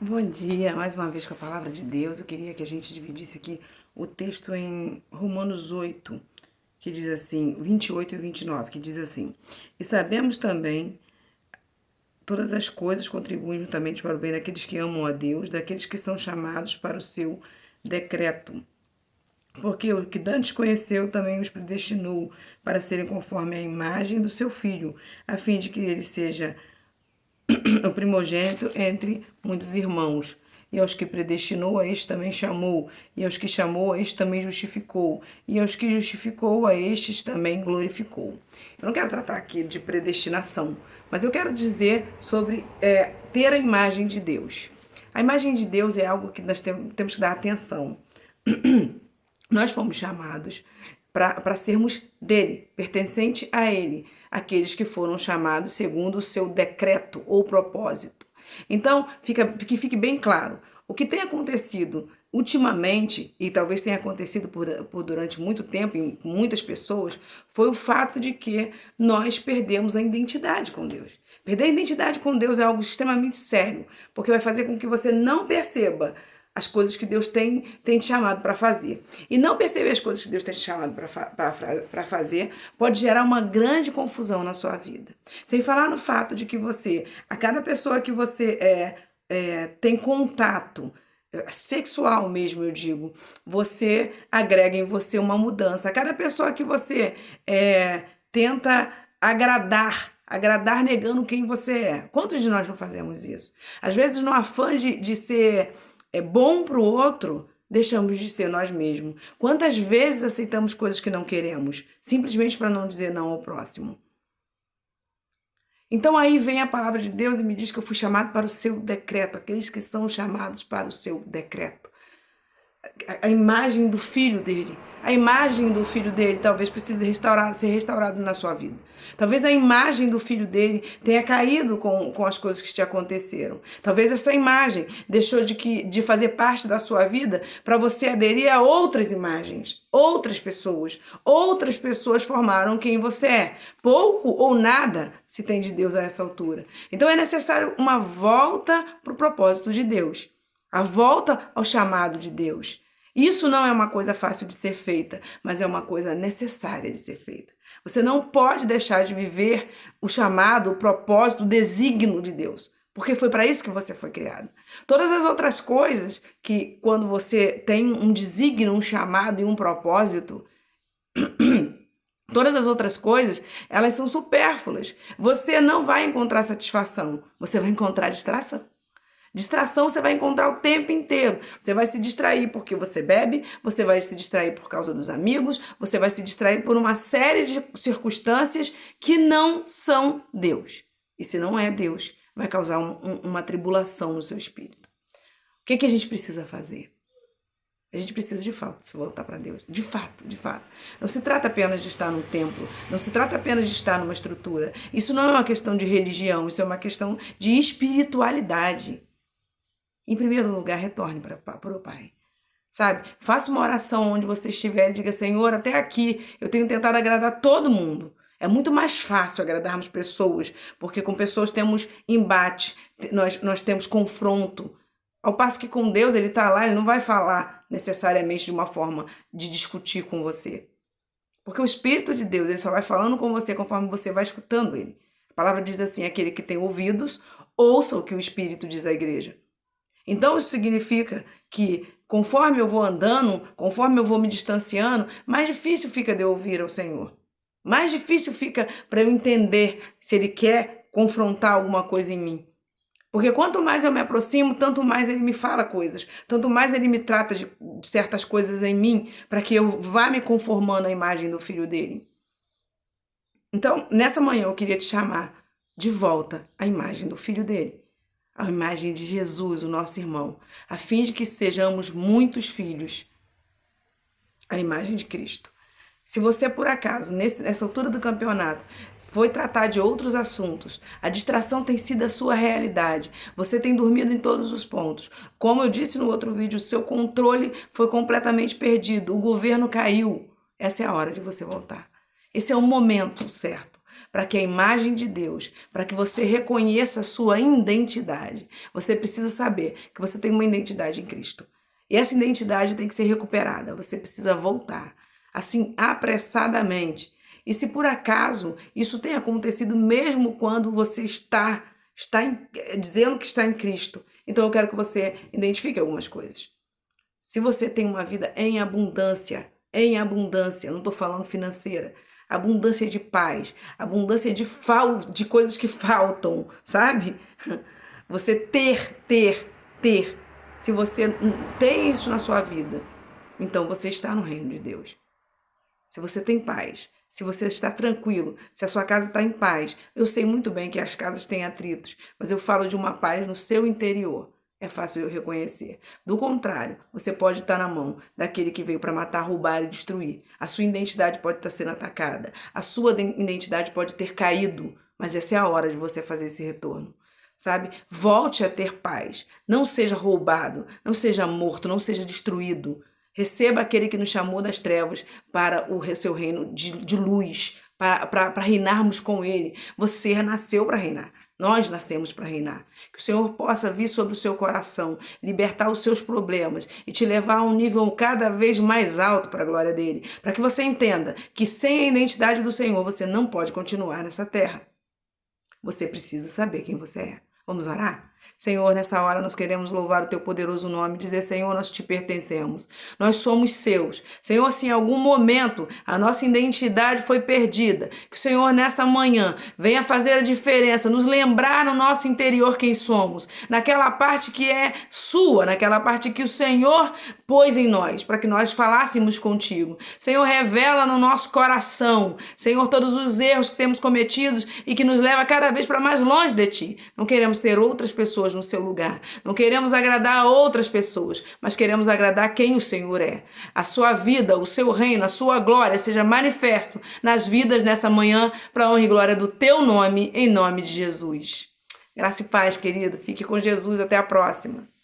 Bom dia, mais uma vez com a palavra de Deus. Eu queria que a gente dividisse aqui o texto em Romanos 8, que diz assim, 28 e 29, que diz assim: E sabemos também todas as coisas contribuem juntamente para o bem daqueles que amam a Deus, daqueles que são chamados para o seu decreto. Porque o que dantes conheceu também os predestinou para serem conforme a imagem do seu Filho, a fim de que ele seja o primogênito entre muitos irmãos. E aos que predestinou, a este também chamou. E aos que chamou, a este também justificou. E aos que justificou, a estes também glorificou. Eu não quero tratar aqui de predestinação, mas eu quero dizer sobre ter a imagem de Deus. A imagem de Deus é algo que nós temos que dar atenção. Nós fomos chamados para sermos dele, pertencente a ele, aqueles que foram chamados segundo o seu decreto ou propósito. Então, que fique bem claro, o que tem acontecido ultimamente, e talvez tenha acontecido por durante muito tempo em muitas pessoas, foi o fato de que nós perdemos a identidade com Deus. Perder a identidade com Deus é algo extremamente sério, porque vai fazer com que você não perceba as coisas que Deus tem te chamado para fazer. E não perceber as coisas que Deus tem te chamado para fazer pode gerar uma grande confusão na sua vida. Sem falar no fato de que você, a cada pessoa que você tem contato, sexual mesmo, eu digo, você agrega em você uma mudança. A cada pessoa que você tenta agradar negando quem você é. Quantos de nós não fazemos isso? Às vezes, no afã de ser bom para o outro, deixamos de ser nós mesmos. Quantas vezes aceitamos coisas que não queremos, simplesmente para não dizer não ao próximo? Então aí vem a palavra de Deus e me diz que eu fui chamado para o seu decreto, aqueles que são chamados para o seu decreto. A imagem do filho dele. A imagem do filho dele talvez precise ser restaurado na sua vida. Talvez a imagem do filho dele tenha caído com as coisas que te aconteceram. Talvez essa imagem deixou de fazer parte da sua vida para você aderir a outras imagens, outras pessoas. Outras pessoas formaram quem você é. Pouco ou nada se tem de Deus a essa altura. Então é necessário uma volta para o propósito de Deus. A volta ao chamado de Deus. Isso não é uma coisa fácil de ser feita, mas é uma coisa necessária de ser feita. Você não pode deixar de viver o chamado, o propósito, o desígnio de Deus, porque foi para isso que você foi criado. Todas as outras coisas que, quando você tem um desígnio, um chamado e um propósito, todas as outras coisas, elas são supérfluas. Você não vai encontrar satisfação, você vai encontrar distração. Distração você vai encontrar o tempo inteiro. Você vai se distrair porque você bebe, você vai se distrair por causa dos amigos, você vai se distrair por uma série de circunstâncias que não são Deus. E se não é Deus, vai causar uma tribulação no seu espírito. O que a gente precisa fazer? A gente precisa de fato se voltar para Deus. De fato, de fato. Não se trata apenas de estar num templo. Não se trata apenas de estar numa estrutura. Isso não é uma questão de religião. Isso é uma questão de espiritualidade. Em primeiro lugar, retorne para o Pai. Sabe? Faça uma oração onde você estiver e diga: Senhor, até aqui eu tenho tentado agradar todo mundo. É muito mais fácil agradarmos pessoas, porque com pessoas temos embate, nós temos confronto. Ao passo que com Deus, Ele está lá, Ele não vai falar necessariamente de uma forma de discutir com você. Porque o Espírito de Deus, Ele só vai falando com você conforme você vai escutando Ele. A palavra diz assim: aquele que tem ouvidos, ouça o que o Espírito diz à igreja. Então, isso significa que, conforme eu vou andando, conforme eu vou me distanciando, mais difícil fica de eu ouvir ao Senhor. Mais difícil fica para eu entender se Ele quer confrontar alguma coisa em mim. Porque quanto mais eu me aproximo, tanto mais Ele me fala coisas, tanto mais Ele me trata de certas coisas em mim, para que eu vá me conformando à imagem do Filho dele. Então, nessa manhã eu queria te chamar de volta à imagem do Filho dele. A imagem de Jesus, o nosso irmão, a fim de que sejamos muitos filhos, a imagem de Cristo. Se você, por acaso, nessa altura do campeonato, foi tratar de outros assuntos, a distração tem sido a sua realidade, você tem dormido em todos os pontos. Como eu disse no outro vídeo, o seu controle foi completamente perdido, o governo caiu. Essa é a hora de você voltar. Esse é o momento certo para que a imagem de Deus, para que você reconheça a sua identidade. Você precisa saber que você tem uma identidade em Cristo. E essa identidade tem que ser recuperada. Você precisa voltar, assim, apressadamente. E se por acaso isso tem acontecido mesmo quando você está dizendo que está em Cristo, então eu quero que você identifique algumas coisas. Se você tem uma vida em abundância, não estou falando financeira, abundância de paz, abundância de coisas que faltam, sabe? Você ter. Se você tem isso na sua vida, então você está no reino de Deus. Se você tem paz, se você está tranquilo, se a sua casa está em paz. Eu sei muito bem que as casas têm atritos, mas eu falo de uma paz no seu interior. É fácil eu reconhecer. Do contrário, você pode estar na mão daquele que veio para matar, roubar e destruir. A sua identidade pode estar sendo atacada. A sua identidade pode ter caído, mas essa é a hora de você fazer esse retorno. Sabe? Volte a ter paz. Não seja roubado, não seja morto, não seja destruído. Receba aquele que nos chamou das trevas para o seu reino de luz, para reinarmos com ele. Você nasceu para reinar. Nós nascemos para reinar. Que o Senhor possa vir sobre o seu coração, libertar os seus problemas e te levar a um nível cada vez mais alto para a glória dele. Para que você entenda que sem a identidade do Senhor você não pode continuar nessa terra. Você precisa saber quem você é. Vamos orar? Senhor, nessa hora nós queremos louvar o teu poderoso nome, dizer, Senhor, nós te pertencemos, nós somos seus. Senhor, se em algum momento a nossa identidade foi perdida, que o Senhor nessa manhã venha fazer a diferença, nos lembrar no nosso interior quem somos, naquela parte que é sua, naquela parte que o Senhor pôs em nós, para que nós falássemos contigo. Senhor, revela no nosso coração, Senhor, todos os erros que temos cometidos e que nos leva cada vez para mais longe de ti. Não queremos ter outras pessoas no seu lugar. Não queremos agradar a outras pessoas, mas queremos agradar quem o Senhor é. A sua vida, o seu reino, a sua glória seja manifesto nas vidas nessa manhã para a honra e glória do teu nome, em nome de Jesus. Graça e paz, querido. Fique com Jesus. Até a próxima.